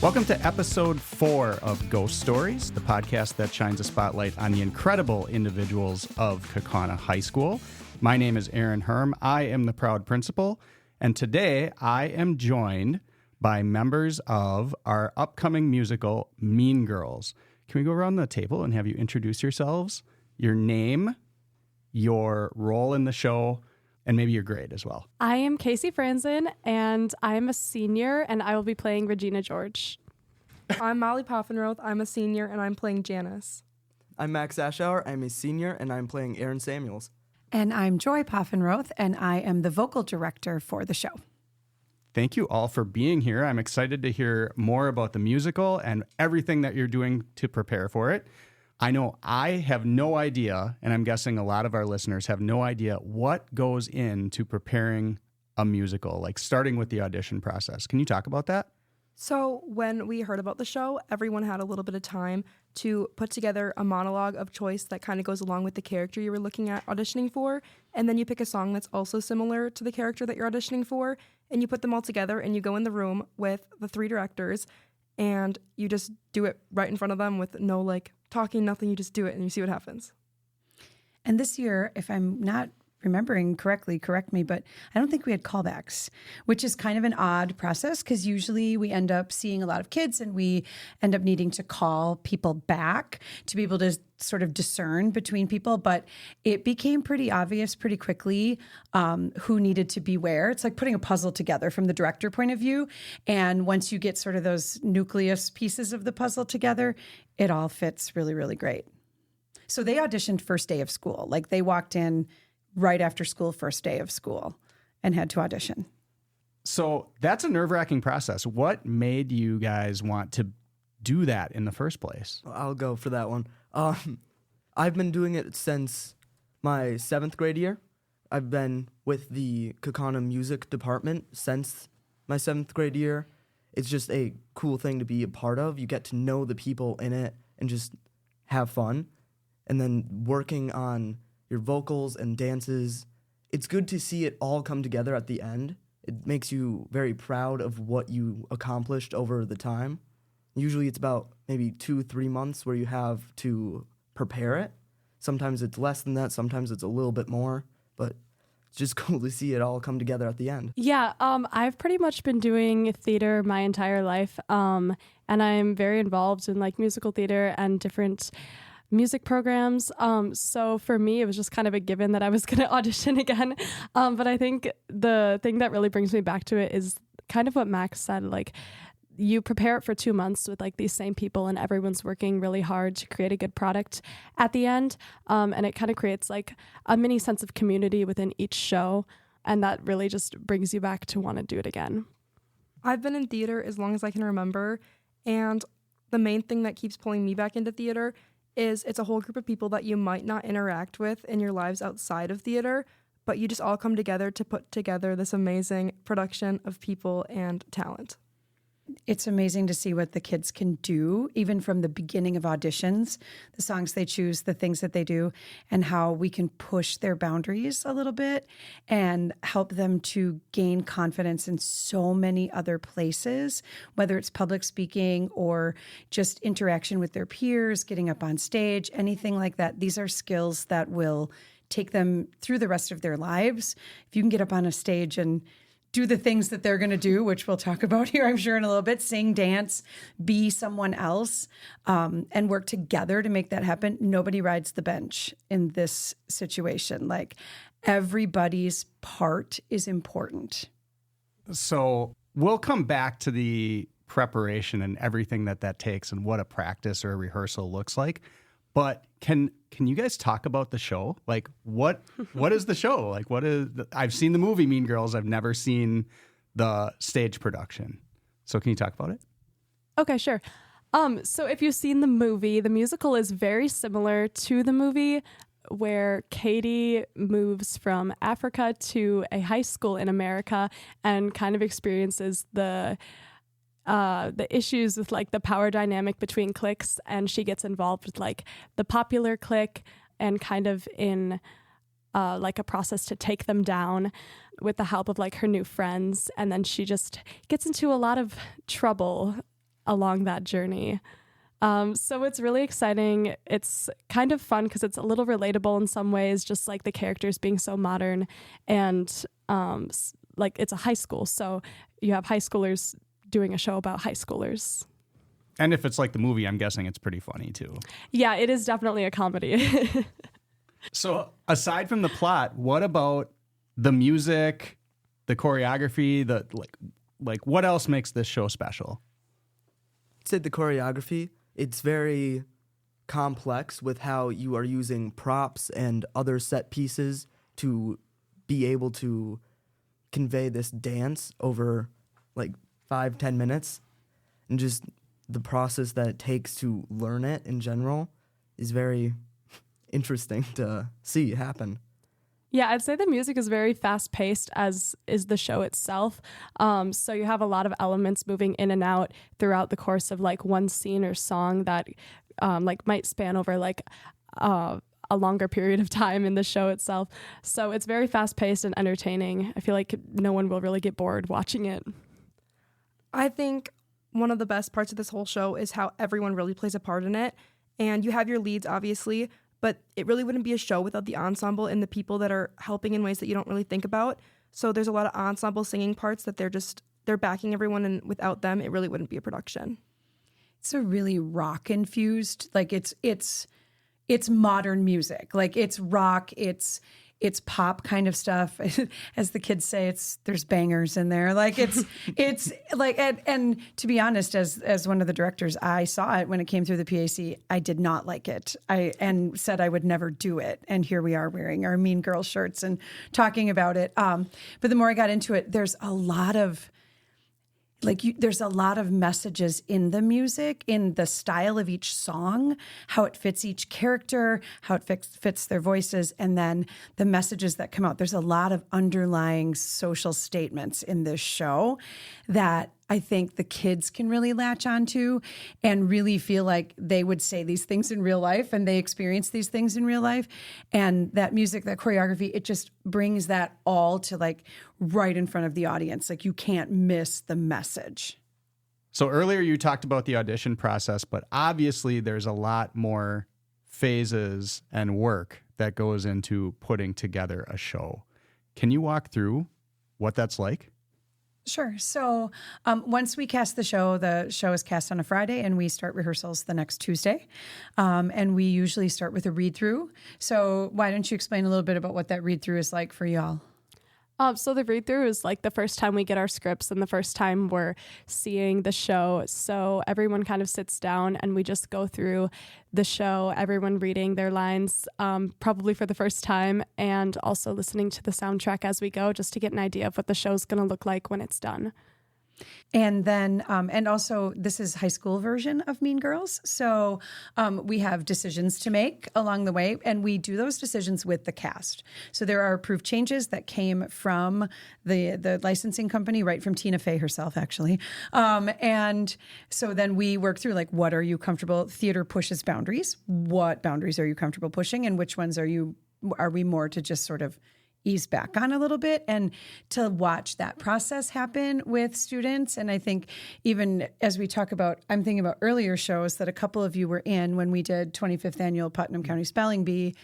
Welcome to episode 4 of Ghost Stories, the podcast that shines a spotlight on the incredible individuals of Kaukauna High School. My name is Aaron Herm. I am the proud principal, and today I am joined by members of our upcoming musical, Mean Girls. Can we go around the table and have you introduce yourselves, your name, your role in the show, and maybe your grade as well? I am Kaci Franzen, and I'm a senior, and I will be playing Regina George. I'm Joy Poffenroth. I'm a senior, and I'm playing Janis. I'm Max Aschauer. I'm a senior, and I'm playing Aaron Samuels. And I'm Joy Poffenroth, and I am the vocal director for the show. Thank you all for being here. I'm excited to hear more about the musical and everything that you're doing to prepare for it. I know I have no idea, and I'm guessing a lot of our listeners have no idea what goes into preparing a musical, like starting with the audition process. Can you talk about that? So when we heard about the show, everyone had a little bit of time to put together a monologue of choice that kind of goes along with the character you were looking at auditioning for. And then you pick a song that's also similar to the character that you're auditioning for. And you put them all together and you go in the room with the 3 directors and you just do it right in front of them with no talking, nothing. You just do it and you see what happens. And this year, if I'm not remembering correctly, correct me, but I don't think we had callbacks, which is kind of an odd process because usually we end up seeing a lot of kids and we end up needing to call people back to be able to sort of discern between people. But it became pretty obvious pretty quickly who needed to be where. It's like putting a puzzle together from the director point of view. And once you get sort of those nucleus pieces of the puzzle together, it all fits really, really great. So they auditioned first day of school. Like they walked in right after school, first day of school, and had to audition. So that's a nerve-wracking process. What made you guys want to do that in the first place? I'll go for that one. I've been doing it since my 7th grade year. I've been with the Kaukauna music department since my 7th grade year. It's just a cool thing to be a part of. You get to know the people in it and just have fun. And then working on your vocals and dances, it's good to see it all come together at the end. It makes you very proud of what you accomplished over the time. Usually it's about maybe 2-3 months where you have to prepare it. Sometimes it's less than that, sometimes it's a little bit more, but it's just cool to see it all come together at the end. Yeah, I've pretty much been doing theater my entire life, and I'm very involved in musical theater and different music programs. So for me, it was just kind of a given that I was going to audition again. But I think the thing that really brings me back to it is kind of what Max said, you prepare it for 2 months with these same people and everyone's working really hard to create a good product at the end. And it kind of creates a mini sense of community within each show. And that really just brings you back to want to do it again. I've been in theater as long as I can remember. And the main thing that keeps pulling me back into theater is it's a whole group of people that you might not interact with in your lives outside of theater, but you just all come together to put together this amazing production of people and talent. It's amazing to see what the kids can do, even from the beginning of auditions, the songs they choose, the things that they do, and how we can push their boundaries a little bit and help them to gain confidence in so many other places, whether it's public speaking or just interaction with their peers, getting up on stage, anything like that. These are skills that will take them through the rest of their lives. If you can get up on a stage and do the things that they're going to do, which we'll talk about here, I'm sure, in a little bit, sing, dance, be someone else, and work together to make that happen. Nobody rides the bench in this situation. Everybody's part is important. So we'll come back to the preparation and everything that takes and what a practice or a rehearsal looks like. But can you guys talk about the show? What is the show? I've seen the movie Mean Girls. I've never seen the stage production. So can you talk about it? Okay, sure. So if you've seen the movie, the musical is very similar to the movie, where Katie moves from Africa to a high school in America and kind of experiences the issues with the power dynamic between cliques, and she gets involved with the popular clique and kind of in a process to take them down with the help of her new friends. And then she just gets into a lot of trouble along that journey. So it's really exciting. It's kind of fun because it's a little relatable in some ways, just like the characters being so modern, and like it's a high school. So you have high schoolers doing a show about high schoolers. And if it's like the movie, I'm guessing it's pretty funny too. Yeah, it is definitely a comedy. So aside from the plot, what about the music, the choreography, the like what else makes this show special? I'd say the choreography, it's very complex with how you are using props and other set pieces to be able to convey this dance over like 5-10 minutes. And just the process that it takes to learn it in general is very interesting to see happen. Yeah, I'd say the music is very fast-paced, as is the show itself. So you have a lot of elements moving in and out throughout the course of like one scene or song that like might span over like a longer period of time in the show itself. So it's very fast-paced and entertaining. I feel like no one will really get bored watching it. I think one of the best parts of this whole show is how everyone really plays a part in it. And you have your leads, obviously, but it really wouldn't be a show without the ensemble and the people that are helping in ways that you don't really think about. So there's a lot of ensemble singing parts that they're backing everyone, and without them, it really wouldn't be a production. It's a really rock infused, like it's modern music. Like it's rock, it's pop kind of stuff. As the kids say, there's bangers in there. Like it's like, and to be honest, as one of the directors, I saw it when it came through the PAC. I did not like it. And said I would never do it. And here we are wearing our Mean Girl shirts and talking about it. But the more I got into it, there's a lot of messages in the music, in the style of each song, how it fits each character, how it fits their voices, and then the messages that come out. There's a lot of underlying social statements in this show that I think the kids can really latch onto and really feel like they would say these things in real life and they experience these things in real life. And that music, that choreography, it just brings that all to like right in front of the audience. Like you can't miss the message. So earlier you talked about the audition process, but obviously there's a lot more phases and work that goes into putting together a show. Can you walk through what that's like? Sure. So once we cast the show is cast on a Friday and we start rehearsals the next Tuesday. And we usually start with a read through. So why don't you explain a little bit about what that read through is like for y'all? So the read-through is like the first time we get our scripts and the first time we're seeing the show. So everyone kind of sits down and we just go through the show, everyone reading their lines probably for the first time, and also listening to the soundtrack as we go, just to get an idea of what the show's going to look like when it's done. And then, and also this is high school version of Mean Girls. So we have decisions to make along the way, and we do those decisions with the cast. So there are approved changes that came from the licensing company, right from Tina Fey herself, actually. And so then we work through like, what are you comfortable? Theater pushes boundaries. What boundaries are you comfortable pushing? And which ones are we more to just sort of ease back on a little bit, and to watch that process happen with students. And I think even as we talk about, I'm thinking about earlier shows that a couple of you were in when we did 25th annual Putnam County Spelling Bee.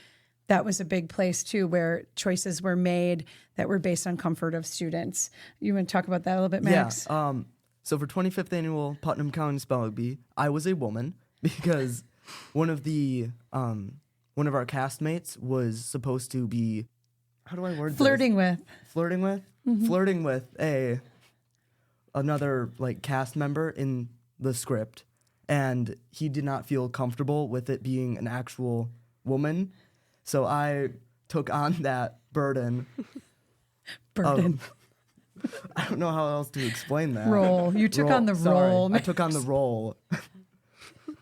That was a big place too, where choices were made that were based on comfort of students. You want to talk about that a little bit, Max? Yeah. So for 25th annual Putnam County Spelling Bee, I was a woman because one of our castmates was supposed to be, how do I word Flirting this? with. Flirting with another like cast member in the script, and he did not feel comfortable with it being an actual woman. So I took on that burden. Burden. I don't know how else to explain that. Role. You took on the Sorry. role. I took on the role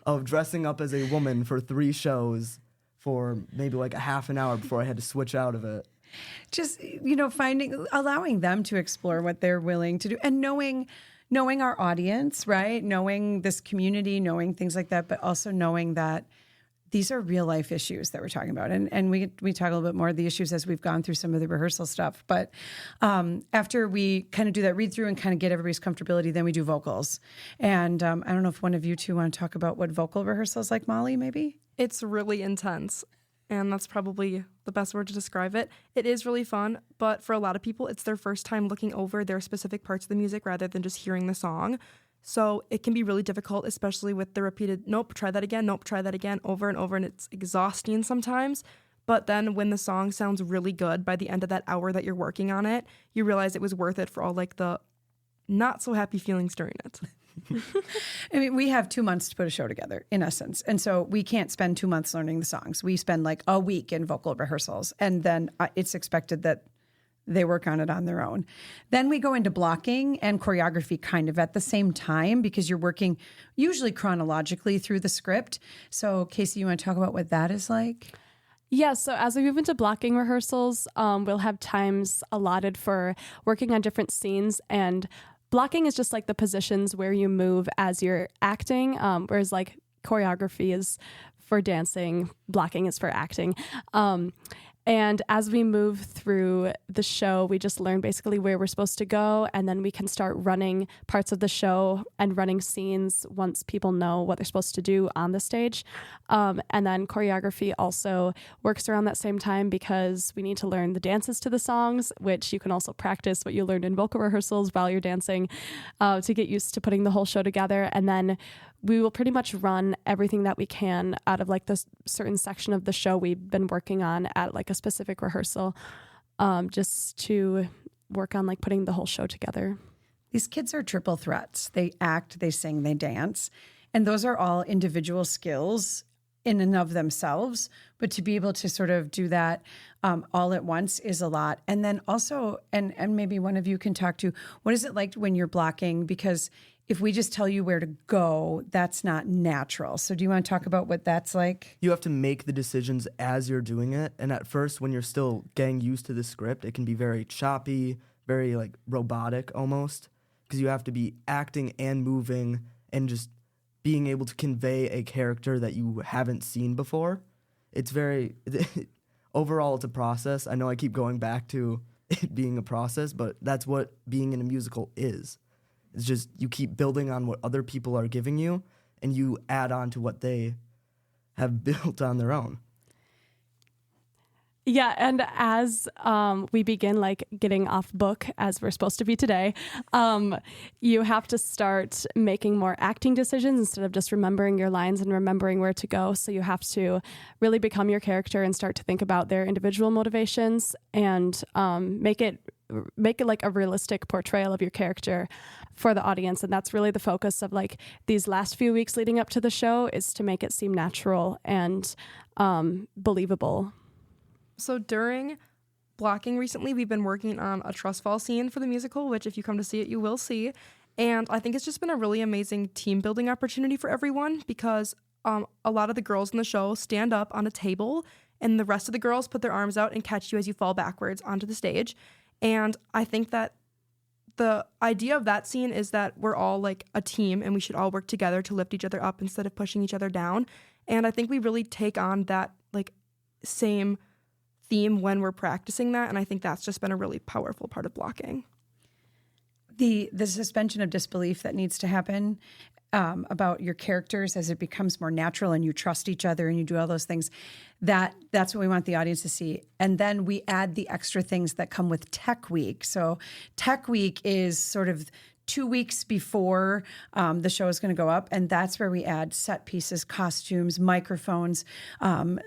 of dressing up as a woman for 3 shows for maybe like a half an hour before I had to switch out of it. Just, allowing them to explore what they're willing to do, and knowing our audience, right? Knowing this community, knowing things like that, but also knowing that these are real life issues that we're talking about. And we talk a little bit more of the issues as we've gone through some of the rehearsal stuff. But after we kind of do that read through and kind of get everybody's comfortability, then we do vocals. And I don't know if one of you two want to talk about what vocal rehearsal is like, Molly, maybe? It's really intense, and that's probably the best word to describe it. It is really fun, but for a lot of people, it's their first time looking over their specific parts of the music rather than just hearing the song. So it can be really difficult, especially with the repeated, nope, try that again, over and over, and it's exhausting sometimes. But then when the song sounds really good by the end of that hour that you're working on it, you realize it was worth it for all like the not so happy feelings during it. I mean, we have 2 months to put a show together, in essence. And so we can't spend 2 months learning the songs. We spend like a week in vocal rehearsals, and then it's expected that they work on it on their own. Then we go into blocking and choreography kind of at the same time because you're working usually chronologically through the script. So, Kaci, you want to talk about what that is like? Yeah, so as we move into blocking rehearsals, we'll have times allotted for working on different scenes, and blocking is just like the positions where you move as you're acting, whereas like choreography is for dancing, blocking is for acting. And as we move through the show, we just learn basically where we're supposed to go, and then we can start running parts of the show and running scenes once people know what they're supposed to do on the stage. And then choreography also works around that same time because we need to learn the dances to the songs, which you can also practice what you learned in vocal rehearsals while you're dancing to get used to putting the whole show together. And then we will pretty much run everything that we can out of like this certain section of the show we've been working on at like a specific rehearsal, just to work on like putting the whole show together. These kids are triple threats. They act, they sing, they dance. And those are all individual skills in and of themselves. But to be able to sort of do that all at once is a lot. And then also, and maybe one of you can talk to, what is it like when you're blocking? Because if we just tell you where to go, that's not natural. So do you want to talk about what that's like? You have to make the decisions as you're doing it. And at first, when you're still getting used to the script, it can be very choppy, very like robotic almost, because you have to be acting and moving and just being able to convey a character that you haven't seen before. It's very, overall, it's a process. I know I keep going back to it being a process, but that's what being in a musical is. It's just you keep building on what other people are giving you, and you add on to what they have built on their own. Yeah, and as we begin like getting off book, as we're supposed to be today, you have to start making more acting decisions instead of just remembering your lines and remembering where to go. So you have to really become your character and start to think about their individual motivations and make it like a realistic portrayal of your character for the audience. And that's really the focus of like these last few weeks leading up to the show, is to make it seem natural and believable. So during blocking recently, we've been working on a trust fall scene for the musical, which if you come to see it, you will see. And I think it's just been a really amazing team building opportunity for everyone because a lot of the girls in the show stand up on a table and the rest of the girls put their arms out and catch you as you fall backwards onto the stage. And I think that the idea of that scene is that we're all like a team and we should all work together to lift each other up instead of pushing each other down. And I think we really take on that like same theme when we're practicing that, and I think that's just been a really powerful part of blocking. The suspension of disbelief that needs to happen about your characters as it becomes more natural and you trust each other and you do all those things, that's what we want the audience to see. And then we add the extra things that come with Tech Week. So Tech Week is sort of 2 weeks before the show is going to go up. And that's where we add set pieces, costumes, microphones,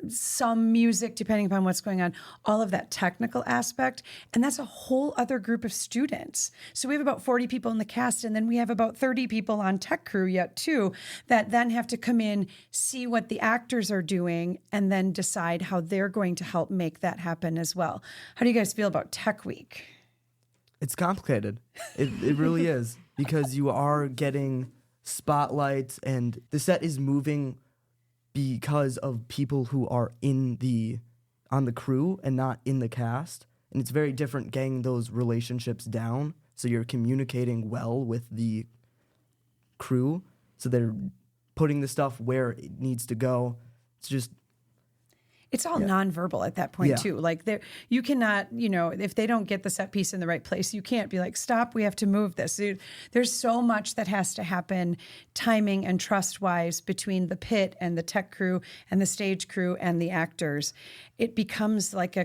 some music, depending upon what's going on, all of that technical aspect. And that's a whole other group of students. So we have about 40 people in the cast, and then we have about 30 people on tech crew yet too, that then have to come in, see what the actors are doing, and then decide how they're going to help make that happen as well. How do you guys feel about Tech Week? It's complicated. It really is, because you are getting spotlights and the set is moving because of people who are on the crew and not in the cast. And it's very different getting those relationships down so you're communicating well with the crew, so they're putting the stuff where it needs to go It's all nonverbal at that point too. Like you cannot, if they don't get the set piece in the right place, you can't be like, stop, we have to move this. There's so much that has to happen timing and trust wise between the pit and the tech crew and the stage crew and the actors. It becomes like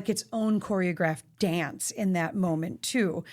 its own choreographed dance in that moment too.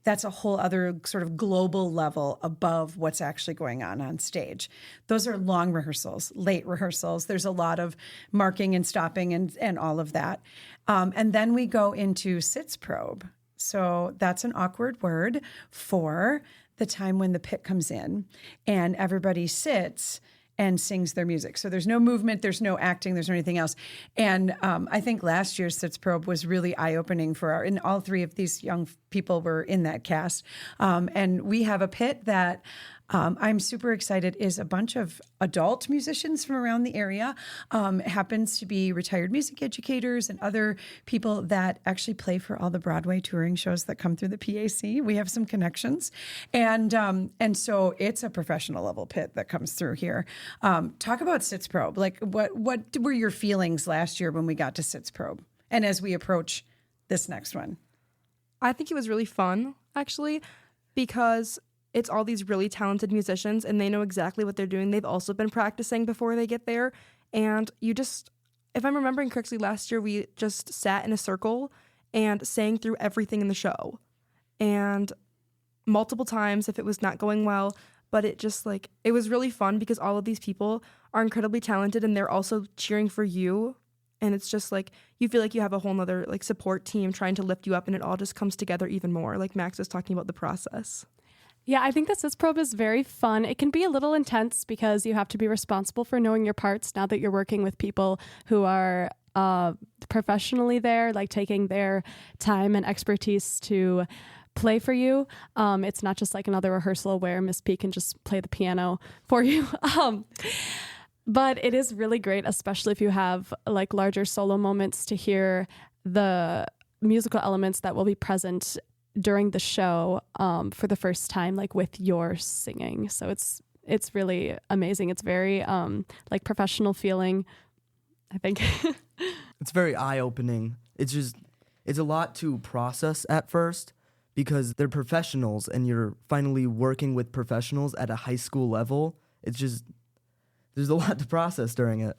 That's a whole other sort of global level above what's actually going on stage. Those are long rehearsals, late rehearsals. There's a lot of marking and stopping and all of that. And then we go into sits probe. So that's an awkward word for the time when the pit comes in and everybody sits and sings their music. So there's no movement, there's no acting, there's no anything else. And I think last year's Sits Probe was really eye-opening and all three of these young people were in that cast. And we have a pit that I'm super excited is a bunch of adult musicians from around the area. It happens to be retired music educators and other people that actually play for all the Broadway touring shows that come through the PAC. We have some connections. And so it's a professional level pit that comes through here. Talk about Sits Probe. Like what were your feelings last year when we got to Sits Probe? And as we approach this next one? I think it was really fun, actually, because it's all these really talented musicians and they know exactly what they're doing. They've also been practicing before they get there. And if I'm remembering correctly, last year we just sat in a circle and sang through everything in the show. And multiple times if it was not going well, but it was really fun because all of these people are incredibly talented and they're also cheering for you. And it's just like, you feel like you have a whole nother support team trying to lift you up and it all just comes together even more. Like Max was talking about the process. Yeah, I think the Sits Probe is very fun. It can be a little intense because you have to be responsible for knowing your parts now that you're working with people who are professionally there, like taking their time and expertise to play for you. It's not just like another rehearsal where Miss P can just play the piano for you. But it is really great, especially if you have larger solo moments, to hear the musical elements that will be present during the show for the first time, with your singing. So it's really amazing. It's very professional feeling, I think. It's very eye-opening. It's a lot to process at first because they're professionals and you're finally working with professionals at a high school level. There's a lot to process during it.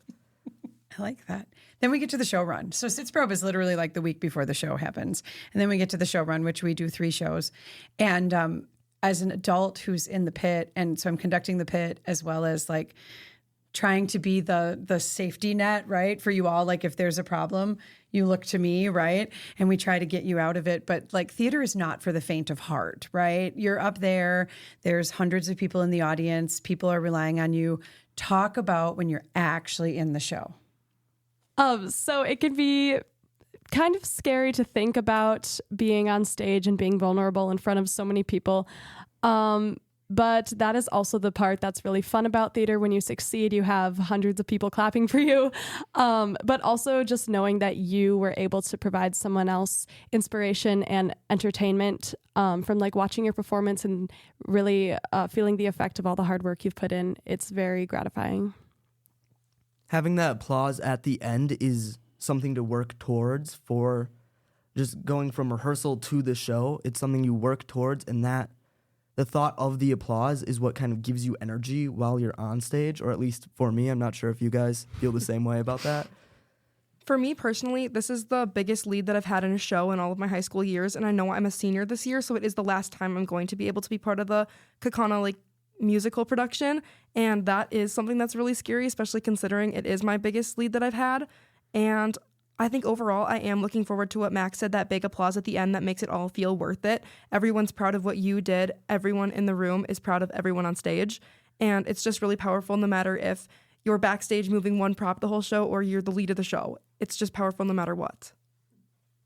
I like that. Then we get to the show run. So Sits Probe is literally the week before the show happens. And then we get to the show run, which we do 3 shows. And as an adult who's in the pit, and so I'm conducting the pit as well as trying to be the safety net, right? For you all, if there's a problem, you look to me, right? And we try to get you out of it. But theater is not for the faint of heart, right? You're up there. There's hundreds of people in the audience. People are relying on you. Talk about when you're actually in the show. So it can be kind of scary to think about being on stage and being vulnerable in front of so many people. But that is also the part that's really fun about theater. When you succeed, you have hundreds of people clapping for you. But also just knowing that you were able to provide someone else inspiration and entertainment from watching your performance and really feeling the effect of all the hard work you've put in. It's very gratifying. Having that applause at the end is something to work towards for just going from rehearsal to the show. It's something you work towards, and that the thought of the applause is what kind of gives you energy while you're on stage, or at least for me. I'm not sure if you guys feel the same way about that. For me personally, this is the biggest lead that I've had in a show in all of my high school years, and I know I'm a senior this year, so it is the last time I'm going to be able to be part of the Kaukauna musical production, and that is something that's really scary, especially considering it is my biggest lead that I've had. And I think overall I am looking forward to what Max said, that big applause at the end that makes it all feel worth it. Everyone's proud of what you did. Everyone in the room is proud of everyone on stage, and it's just really powerful no matter if you're backstage moving one prop the whole show or you're the lead of the show. It's just powerful no matter what.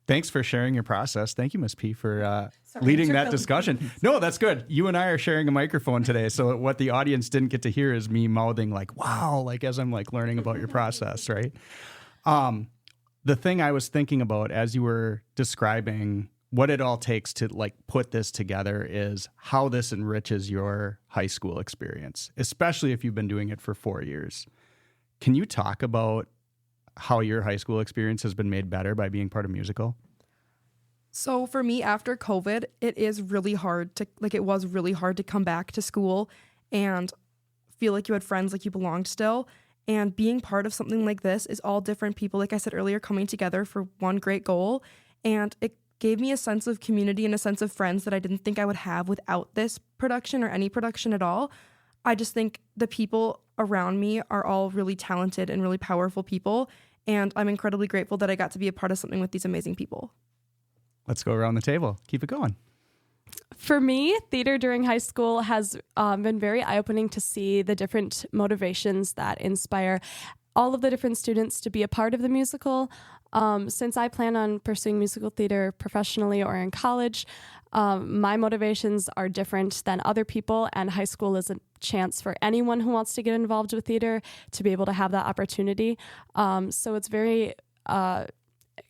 Thanks for sharing your process. Thank you, Ms. P, for leading that discussion. No, that's good. You and I are sharing a microphone today, so what the audience didn't get to hear is me mouthing wow, as I'm learning about your process, right? The thing I was thinking about as you were describing what it all takes to put this together is how this enriches your high school experience, especially if you've been doing it for 4 years. Can you talk about how your high school experience has been made better by being part of musical? So for me, after COVID, it was really hard to come back to school and feel like you had friends, like you belonged still. And being part of something like this is all different people, like I said earlier, coming together for one great goal. And it gave me a sense of community and a sense of friends that I didn't think I would have without this production or any production at all. I just think the people around me are all really talented and really powerful people. And I'm incredibly grateful that I got to be a part of something with these amazing people. Let's go around the table. Keep it going. For me, theater during high school has been very eye-opening to see the different motivations that inspire all of the different students to be a part of the musical. Since I plan on pursuing musical theater professionally or in college, my motivations are different than other people, and high school is a chance for anyone who wants to get involved with theater to be able to have that opportunity. So it's very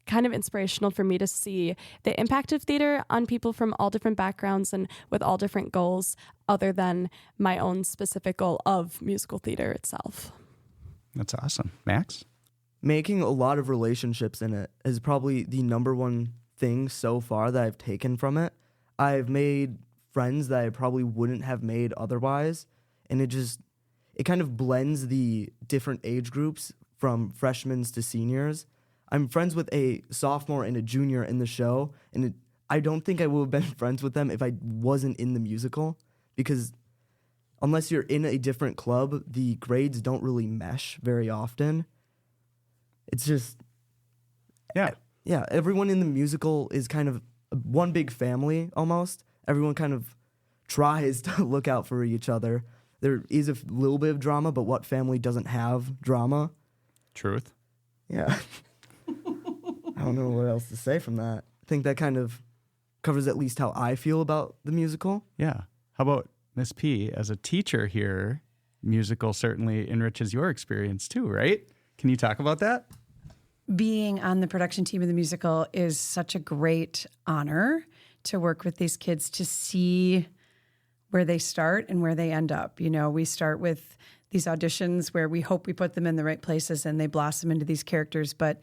kind of inspirational for me to see the impact of theater on people from all different backgrounds and with all different goals other than my own specific goal of musical theater itself. That's awesome. Max? Making a lot of relationships in it is probably the number one thing so far that I've taken from it. I've made friends that I probably wouldn't have made otherwise, and it kind of blends the different age groups from freshmen to seniors. I'm friends with a sophomore and a junior in the show, and I don't think I would have been friends with them if I wasn't in the musical, because unless you're in a different club, the grades don't really mesh very often. It's just, yeah, everyone in the musical is kind of one big family almost. Everyone kind of tries to look out for each other. There is a little bit of drama, but what family doesn't have drama? Truth. Yeah. I don't know what else to say from that. I think that kind of covers at least how I feel about the musical. Yeah. How about Miss P? As a teacher here, musical certainly enriches your experience too, right? Can you talk about that? Being on the production team of the musical is such a great honor to work with these kids, to see where they start and where they end up. You know, we start with these auditions where we hope we put them in the right places and they blossom into these characters, but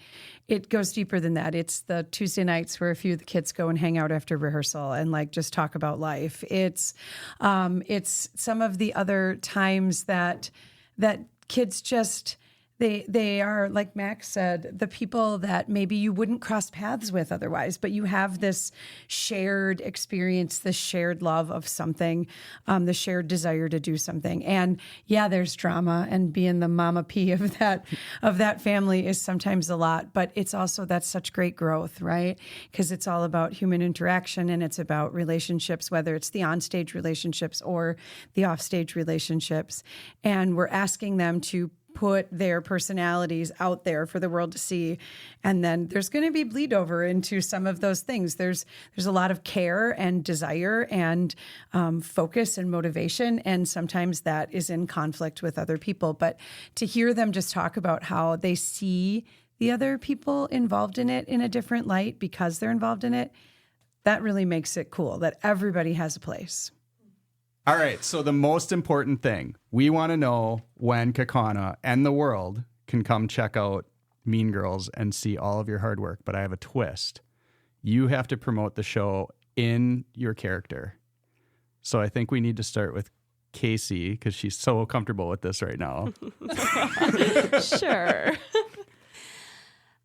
it goes deeper than that. It's the Tuesday nights where a few of the kids go and hang out after rehearsal and like just talk about life. It's some of the other times that kids just They are, like Max said, the people that maybe you wouldn't cross paths with otherwise, but you have this shared experience, this shared love of something, the shared desire to do something. And yeah, there's drama, and being the mama P of that family is sometimes a lot, but it's also, that's such great growth, right? Because it's all about human interaction, and it's about relationships, whether it's the onstage relationships or the offstage relationships. And we're asking them to put their personalities out there for the world to see. And then there's going to be bleed over into some of those things. There's a lot of care and desire and focus and motivation. And sometimes that is in conflict with other people. But to hear them just talk about how they see the other people involved in it in a different light because they're involved in it, that really makes it cool that everybody has a place. All right, so the most important thing, we want to know when Kaukauna and the world can come check out Mean Girls and see all of your hard work. But I have a twist. You have to promote the show in your character. So I think we need to start with Kaci, because she's so comfortable with this right now. Sure.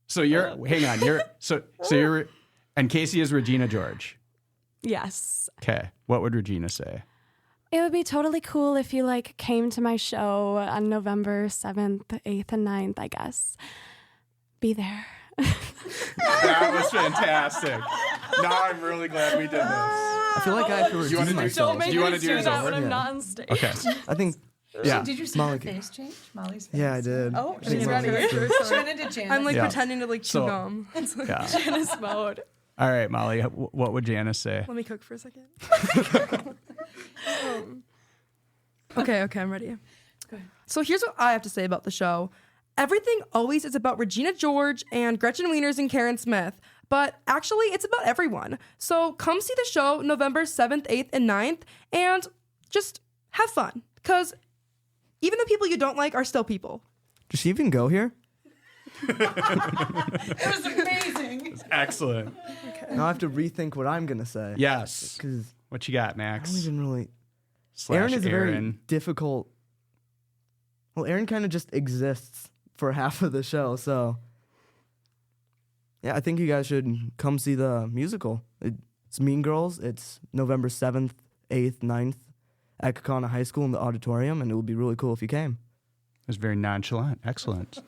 So and Kaci is Regina George. Yes. Okay, what would Regina say? It would be totally cool if you came to my show on November 7th, 8th, and 9th, I guess. Be there. That was fantastic. Now I'm really glad we did this. I feel like I have to redeem myself. Don't Do you want to do me yours that over? when I'm Yeah. not on stage. I think, Yeah. Did you see Molly- her face change? Molly's face? yeah, I did. Oh, I think she's Molly- ready. She went into Janis. I'm Yeah. pretending to chew So- gum. It's like, Yeah. Janice mode. All right, Molly, what would Janice say? let me cook for a second. Okay, I'm ready. So here's what I have to say about the show. Everything always is about Regina George and Gretchen Wieners and Karen Smith, but actually it's about everyone. So come see the show November 7th, 8th, and 9th, and just have fun, because even the people you don't like are still people. Does she even go here? It was amazing. Excellent. Now I have to rethink what I'm gonna say. Yes. Because What you got, I Max? don't even really. Slash Aaron is a very Aaron. difficult. Well, Aaron kind of just exists for half of the show, so yeah, I think you guys should come see the musical. It's Mean Girls. It's November 7th, 8th, 9th at Kaukauna High School in the auditorium, and it would be really cool if you came. It was very nonchalant. Excellent.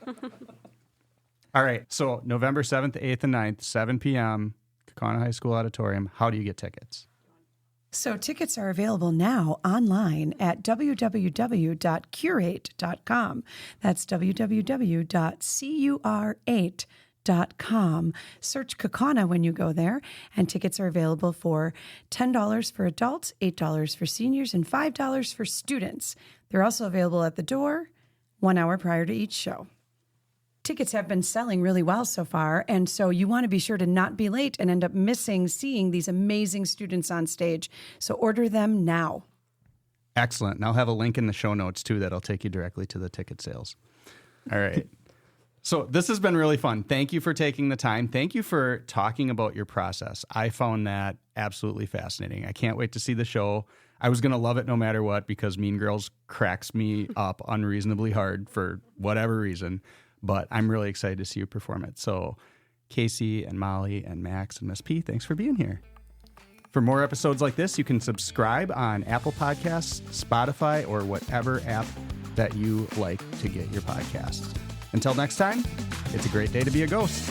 All right. So November 7th, 8th, and 9th, 7 p.m., Kaukauna High School Auditorium. How do you get tickets? So tickets are available now online at www.curate.com. That's www.cur8.com. Search Kaukauna when you go there, and tickets are available for $10 for adults, $8 for seniors, and $5 for students. They're also available at the door 1 hour prior to each show. Tickets have been selling really well so far, and so you want to be sure to not be late and end up missing seeing these amazing students on stage. So order them now. Excellent. And I'll have a link in the show notes, too, that'll take you directly to the ticket sales. All right. So this has been really fun. Thank you for taking the time. Thank you for talking about your process. I found that absolutely fascinating. I can't wait to see the show. I was going to love it no matter what because Mean Girls cracks me up unreasonably hard for whatever reason. But I'm really excited to see you perform it. So Kaci and Molly and Max and Miss P, thanks for being here. For more episodes like this, you can subscribe on Apple Podcasts, Spotify, or whatever app that you like to get your podcasts. Until next time, it's a great day to be a ghost.